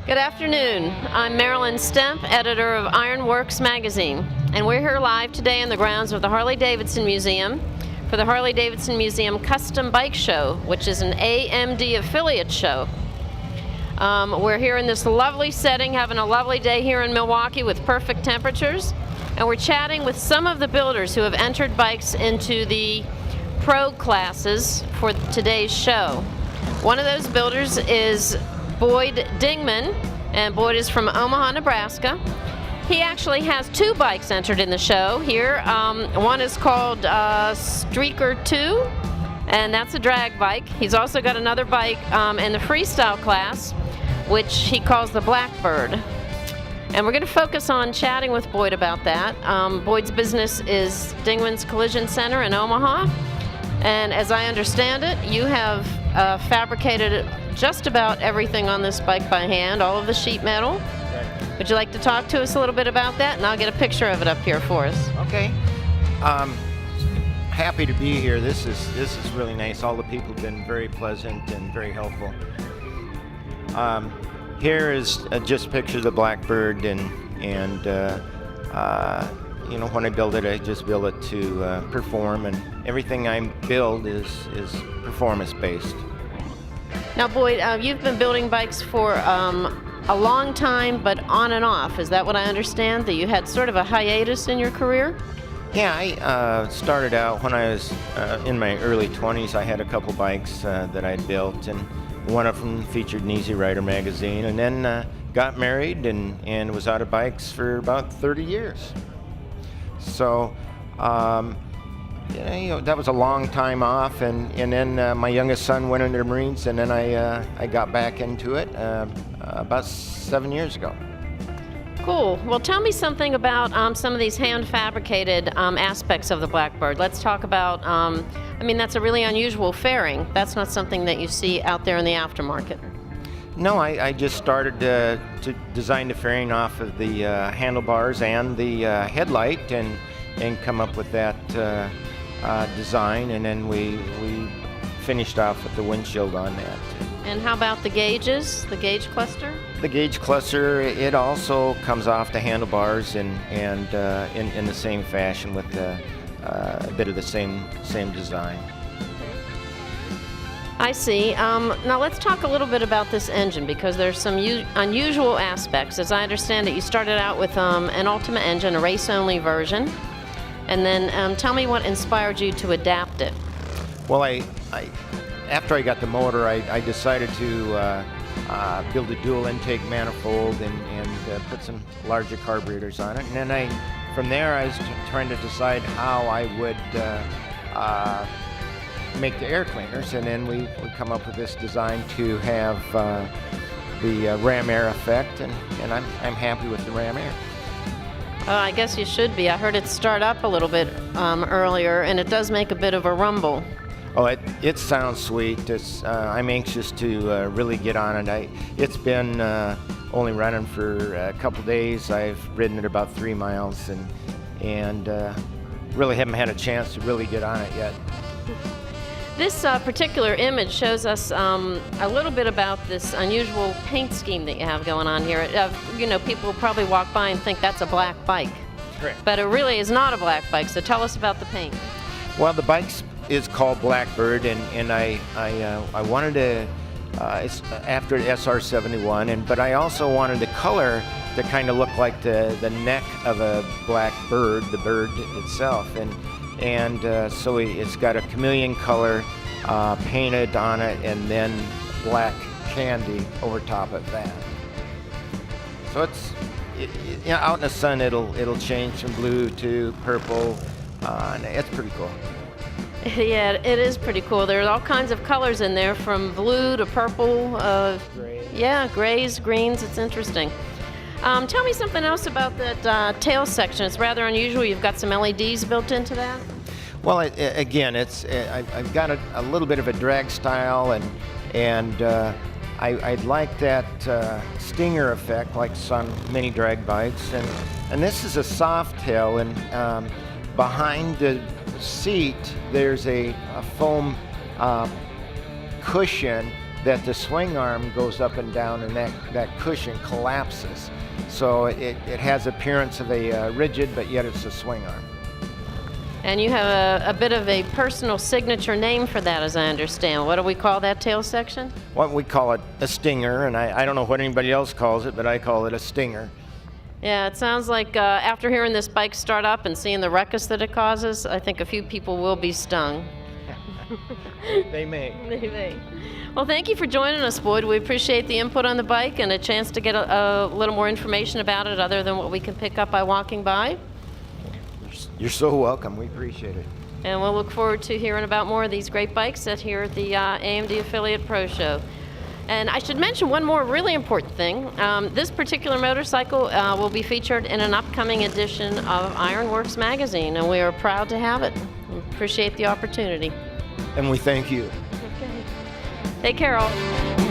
Good afternoon. I'm Marilyn Stemp, editor of Ironworks magazine, and we're here live today in the grounds of the Harley-Davidson Museum for the Harley-Davidson Museum Custom Bike Show, which is an AMD affiliate show. We're here in this lovely setting, having a lovely day here in Milwaukee with perfect temperatures, and we're chatting with some of the builders who have entered bikes into the pro classes for today's show. One of those builders is Boyd Dingman, and Boyd is from Omaha, Nebraska. He actually has two bikes entered in the show here. One is called Streaker 2, and that's a drag bike. He's also got another bike in the freestyle class, which he calls the Blackbird. And we're going to focus on chatting with Boyd about that. Boyd's business is Dingman's Collision Center in Omaha, and as I understand it, you have fabricated just about everything on this bike by hand, all of the sheet metal. Right. Would you like to talk to us a little bit about that? And I'll get a picture of it up here for us. Okay. Happy to be here. This is really nice. All the people have been very pleasant and very helpful. Here is just a picture of the Blackbird, and you know, when I build it, I just build it to perform, and everything I build is performance based. Now, Boyd, you've been building bikes for a long time, but on and off. Is that what I understand? That you had sort of a hiatus in your career? Yeah, I started out when I was in my early 20s. I had a couple bikes that I'd built, and one of them featured in Easy Rider magazine, and then got married and was out of bikes for about 30 years. So, you know, that was a long time off, and then my youngest son went into the Marines, and then I got back into it about 7 years ago. Cool. Well, tell me something about some of these hand-fabricated aspects of the Blackbird. Let's talk about, I mean, that's a really unusual fairing. That's not something that you see out there in the aftermarket. No, I just started to design the fairing off of the handlebars and the headlight, and come up with that design, and then we finished off with the windshield on that. And how about the gauges, the gauge cluster? The gauge cluster, it also comes off the handlebars and in the same fashion with a bit of the same design. I see. Now let's talk a little bit about this engine, because there's some unusual aspects. As I understand it, you started out with an Ultima engine, a race-only version, and then tell me what inspired you to adapt it. Well, after I got the motor, I decided to build a dual intake manifold and put some larger carburetors on it. And then from there, I was trying to decide how I would make the air cleaners, and then we come up with this design to have the ram air effect, and I'm happy with the ram air. I guess you should be. I heard it start up a little bit earlier, and it does make a bit of a rumble. Oh, it sounds sweet. I'm anxious to really get on it. It's been only running for a couple days. I've ridden it about 3 miles, and really haven't had a chance to really get on it yet. This particular image shows us a little bit about this unusual paint scheme that you have going on here. You know, people probably walk by and think that's a black bike. Correct. But it really is not a black bike, so tell us about the paint. Well, the bike is called Blackbird, and I wanted to, it's after SR71, but I also wanted the color to kind of look like the neck of a black bird, the bird itself, and so it's got a chameleon color painted on it, and then black candy over top of that. So you know, out in the sun, it'll change from blue to purple, and it's pretty cool. Yeah, it is pretty cool. There are all kinds of colors in there, from blue to purple. Gray. Yeah, grays, greens. It's interesting. Tell me something else about that tail section. It's rather unusual. You've got some LEDs built into that. Well, again, I've got a little bit of a drag style, and I'd like that stinger effect, like on many drag bikes, and this is a soft tail, and behind the seat there's a foam cushion that the swing arm goes up and down and that cushion collapses. So it has appearance of a rigid, but yet it's a swing arm. And you have a bit of a personal signature name for that, as I understand. What do we call that tail section? What we call it a stinger, and I don't know what anybody else calls it, but I call it a stinger. Yeah, it sounds like after hearing this bike start up and seeing the ruckus that it causes, I think a few people will be stung. They may. They may. Well, thank you for joining us, Boyd. We appreciate the input on the bike and a chance to get a little more information about it other than what we can pick up by walking by. You're so welcome. We appreciate it. And we'll look forward to hearing about more of these great bikes here at the AMD Affiliate Pro Show. And I should mention one more really important thing. This particular motorcycle will be featured in an upcoming edition of Ironworks magazine, and we are proud to have it. We appreciate the opportunity. And we thank you. Okay. Take care, all.